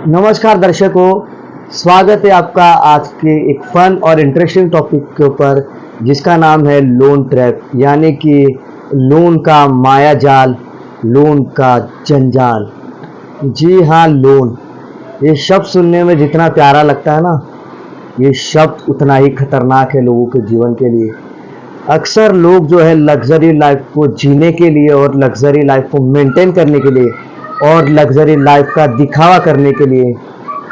नमस्कार दर्शकों, स्वागत है आपका आज के एक फन और इंटरेस्टिंग टॉपिक के ऊपर जिसका नाम है लोन ट्रैप, यानी कि लोन का माया जाल, लोन का जंजाल। जी हाँ, लोन। ये शब्द सुनने में जितना प्यारा लगता है ना, ये शब्द उतना ही खतरनाक है लोगों के जीवन के लिए। अक्सर लोग जो है लग्जरी लाइफ को जीने के लिए और लग्जरी लाइफ को मेंटेन करने के लिए और लग्जरी लाइफ का दिखावा करने के लिए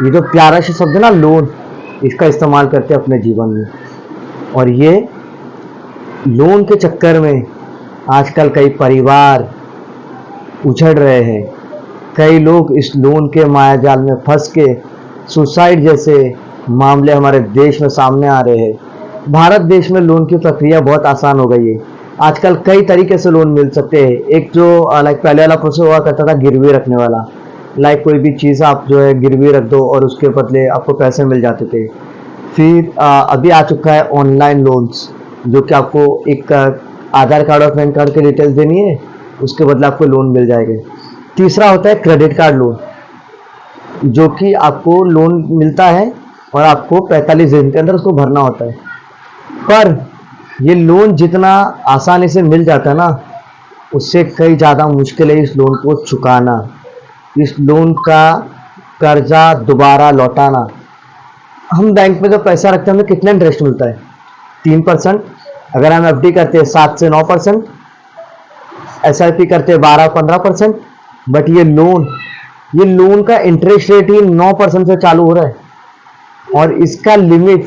ये जो प्यारा सा शब्द है ना लोन, इसका इस्तेमाल करते हैं अपने जीवन में। और ये लोन के चक्कर में आजकल कई परिवार उछड़ रहे हैं। कई लोग इस लोन के मायाजाल में फंस के सुसाइड जैसे मामले हमारे देश में सामने आ रहे हैं। भारत देश में लोन की प्रक्रिया बहुत आसान हो गई है। आजकल कई तरीके से लोन मिल सकते हैं। एक जो पहले वाला प्रोसेस हुआ करता था गिरवी रखने वाला, कोई भी चीज़ आप जो है गिरवी रख दो और उसके बदले आपको पैसे मिल जाते थे। फिर अभी आ चुका है ऑनलाइन लोन्स, जो कि आपको एक आधार कार्ड और पैन कार्ड के डिटेल्स देनी है, उसके बदले आपको लोन मिल जाएगा। तीसरा होता है क्रेडिट कार्ड लोन, जो कि आपको लोन मिलता है और आपको 45 दिन के अंदर उसको भरना होता है। पर ये लोन जितना आसानी से मिल जाता है ना, उससे कई ज़्यादा मुश्किल है इस लोन को चुकाना, इस लोन का कर्जा दोबारा लौटाना। हम बैंक में जब पैसा रखते हैं हमें कितना इंटरेस्ट मिलता है? 3%। अगर हम एफडी करते हैं 7 से 9%, एसआईपी करते हैं 12-15%। बट ये लोन का इंटरेस्ट रेट ही 9% से चालू हो रहा है और इसका लिमिट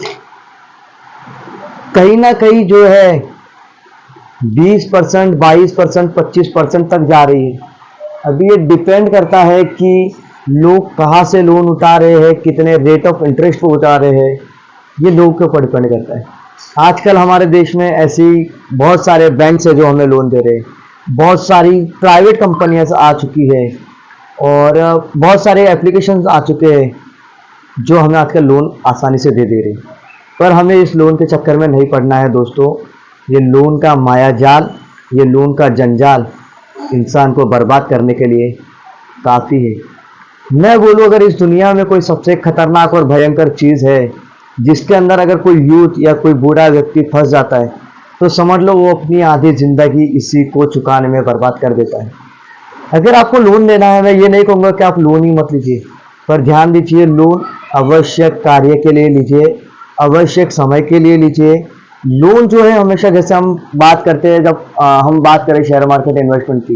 कहीं ना कहीं जो है 20%, 22%, 25% तक जा रही है। अभी ये डिपेंड करता है कि लोग कहाँ से लोन उठा रहे हैं, कितने रेट ऑफ इंटरेस्ट पर उठा रहे हैं, ये लोग के ऊपर डिपेंड करता है। आजकल हमारे देश में ऐसी बहुत सारे बैंक्स है जो हमें लोन दे रहे हैं, बहुत सारी प्राइवेट कंपनियां आ चुकी है और बहुत सारे एप्लीकेशंस आ चुके हैं जो हमें आजकल लोन आसानी से दे रहे हैं। पर हमें इस लोन के चक्कर में नहीं पड़ना है दोस्तों। ये लोन का माया जाल, ये लोन का जंजाल इंसान को बर्बाद करने के लिए काफ़ी है। मैं बोलूँ, अगर इस दुनिया में कोई सबसे खतरनाक और भयंकर चीज़ है जिसके अंदर अगर कोई यूथ या कोई बूढ़ा व्यक्ति फंस जाता है, तो समझ लो वो अपनी आधी जिंदगी इसी को चुकाने में बर्बाद कर देता है। अगर आपको लोन लेना है, मैं ये नहीं कहूँगा कि आप लोन ही मत लीजिए, पर ध्यान दीजिए, लोन आवश्यक कार्य के लिए लीजिए, आवश्यक समय के लिए लीजिए। लोन जो है हमेशा, जैसे हम बात करते हैं, जब हम बात करें शेयर मार्केट इन्वेस्टमेंट की,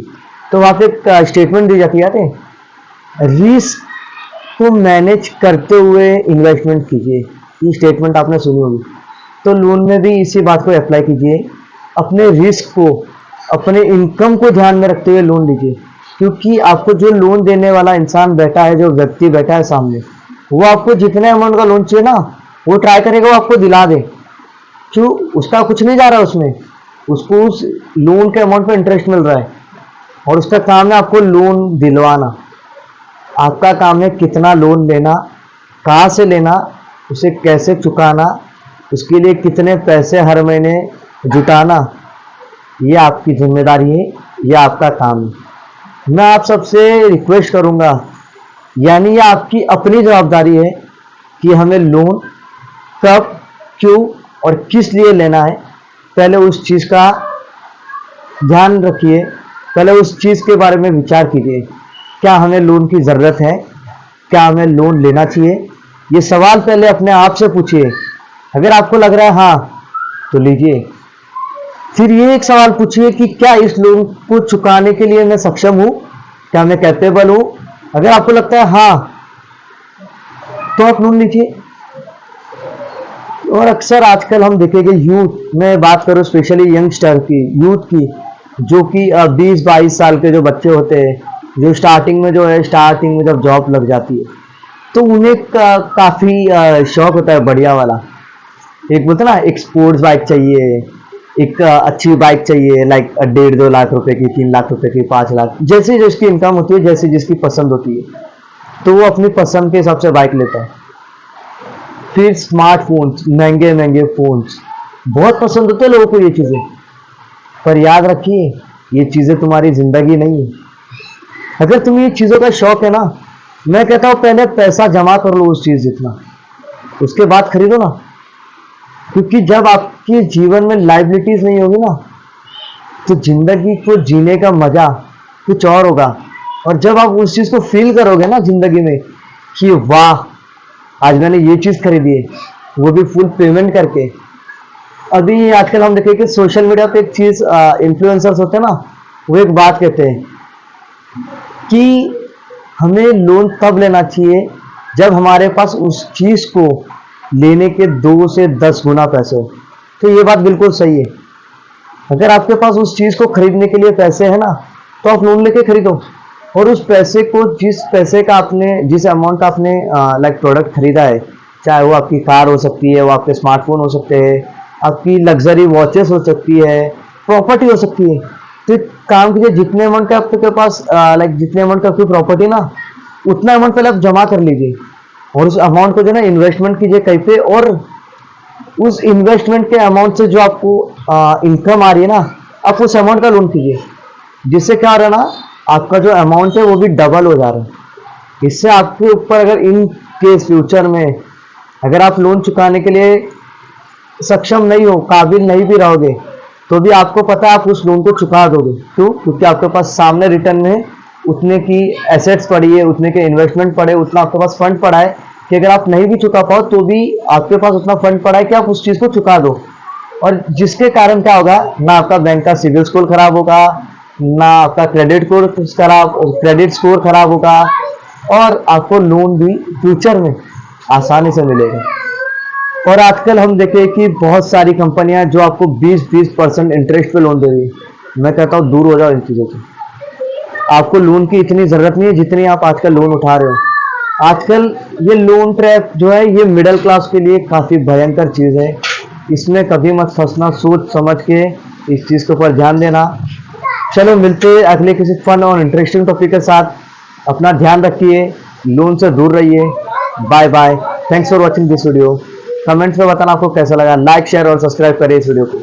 तो वहाँ पे एक स्टेटमेंट दी जाती है, रिस्क को मैनेज करते हुए इन्वेस्टमेंट कीजिए। ये स्टेटमेंट आपने सुनी होगी। तो लोन में भी इसी बात को अप्लाई कीजिए। अपने रिस्क को, अपने इनकम को ध्यान में रखते हुए लोन लीजिए, क्योंकि आपको जो लोन देने वाला इंसान बैठा है, जो व्यक्ति बैठा है सामने, वो आपको जितने अमाउंट का लोन चाहिए ना, वो ट्राई करेगा वो आपको दिला दे। क्यों? उसका कुछ नहीं जा रहा उसमें, उसको उस लोन के अमाउंट पे इंटरेस्ट मिल रहा है और उसका काम है आपको लोन दिलवाना। आपका काम है कितना लोन लेना, कहाँ से लेना, उसे कैसे चुकाना, उसके लिए कितने पैसे हर महीने जुटाना, ये आपकी जिम्मेदारी है, ये आपका काम है। मैं आप सबसे रिक्वेस्ट करूँगा, यानी ये आपकी अपनी जवाबदारी है कि हमें लोन कब, क्यों और किस लिए लेना है। पहले उस चीज़ का ध्यान रखिए, पहले उस चीज़ के बारे में विचार कीजिए। क्या हमें लोन की ज़रूरत है? क्या हमें लोन लेना चाहिए? ये सवाल पहले अपने आप से पूछिए। अगर आपको लग रहा है हाँ, तो लीजिए। फिर ये एक सवाल पूछिए कि क्या इस लोन को चुकाने के लिए मैं सक्षम हूँ, क्या मैं कैपेबल हूँ। अगर आपको लगता है हाँ, तो आप लोन लीजिए। और अक्सर आजकल हम देखेंगे, यूथ में बात करूँ, स्पेशली यंगस्टर की, यूथ की, जो कि 20-22 साल के जो बच्चे होते हैं, जो स्टार्टिंग में जब जॉब लग जाती है, तो उन्हें काफ़ी शौक होता है बढ़िया वाला। एक बोलते ना, एक स्पोर्ट्स बाइक चाहिए, एक अच्छी बाइक चाहिए, 1.5-2 लाख रुपए की, 3 लाख रुपए की, 5 लाख, जैसे जिसकी इनकम होती है, जैसे जिसकी पसंद होती है, तो वो अपनी पसंद के हिसाब से बाइक लेता है। फिर स्मार्टफोन्स, महंगे महंगे फोन्स, बहुत पसंद होते हैं लोगों को ये चीज़ें। पर याद रखिए, ये चीज़ें तुम्हारी जिंदगी नहीं है। अगर तुम्हें ये चीज़ों का शौक है ना, मैं कहता हूं पहले पैसा जमा कर लो उस चीज जितना, उसके बाद खरीदो ना। क्योंकि जब आपके जीवन में लाइबिलिटीज नहीं होगी ना, तो जिंदगी को जीने का मजा कुछ और होगा। और जब आप उस चीज को फील करोगे ना जिंदगी में कि वाह आज मैंने ये चीज खरीदी है, वो भी फुल पेमेंट करके। अभी आजकल हम देखें कि सोशल मीडिया पे एक चीज इन्फ्लुएंसर्स होते हैं ना, वो एक बात कहते हैं कि हमें लोन तब लेना चाहिए जब हमारे पास उस चीज को लेने के 2 से 10 गुना पैसे हो। तो ये बात बिल्कुल सही है। अगर आपके पास उस चीज को खरीदने के लिए पैसे है ना, तो आप लोन लेके खरीदो। और उस पैसे को, जिस पैसे का आपने, जिस अमाउंट का आपने लाइक प्रोडक्ट खरीदा है, चाहे वो आपकी कार हो सकती है, वो आपके स्मार्टफोन हो सकते हैं, आपकी लग्जरी वॉचेस हो सकती है, प्रॉपर्टी हो सकती है। तो एक काम कीजिए, जितने अमाउंट का आपके पास लाइक जितने अमाउंट का आपकी प्रॉपर्टी ना, उतना अमाउंट पहले आप जमा कर लीजिए और उस अमाउंट को जो है ना इन्वेस्टमेंट कीजिए कहीं पे। और उस इन्वेस्टमेंट के अमाउंट से जो आपको इनकम आ रही है ना, आप उस अमाउंट का लोन कीजिए। जिससे क्या हो रहा है ना, आपका जो अमाउंट है वो भी डबल हो जा रहा है। इससे आपके ऊपर अगर इन केस फ्यूचर में अगर आप लोन चुकाने के लिए सक्षम नहीं हो, काबिल नहीं भी रहोगे, तो भी आपको पता है आप उस लोन को चुका दोगे। क्यों? क्योंकि आपके पास सामने रिटर्न में उतने की एसेट्स पड़ी है, उतने के इन्वेस्टमेंट पड़े, उतना आपके पास फंड पड़ा है कि अगर आप नहीं भी चुका पाओ तो भी आपके पास उतना फंड पड़ा है कि आप उस चीज को चुका दो। और जिसके कारण क्या होगा, ना आपका बैंक का सिविल स्कोर खराब होगा, ना आपका क्रेडिट स्कोर खराब होगा, और आपको लोन भी फ्यूचर में आसानी से मिलेगा। और आजकल हम देखें कि बहुत सारी कंपनियां जो आपको 20% इंटरेस्ट पे लोन दे रही है। मैं कहता हूँ दूर हो जाओ इन चीजों से। आपको लोन की इतनी जरूरत नहीं है जितनी आप आजकल लोन उठा रहे हो। आजकल ये लोन ट्रैप जो है, ये मिडिल क्लास के लिए काफी भयंकर चीज है। इसमें कभी मत फंसना, सोच समझ के इस चीज के ऊपर ध्यान देना। चलो मिलते हैं अगले किसी फन और इंटरेस्टिंग टॉपिक के साथ। अपना ध्यान रखिए, लोन से दूर रहिए। Bye bye, thanks for watching this video. Comments में बताना आपको कैसा लगा। लाइक, शेयर और सब्सक्राइब करिए इस वीडियो को।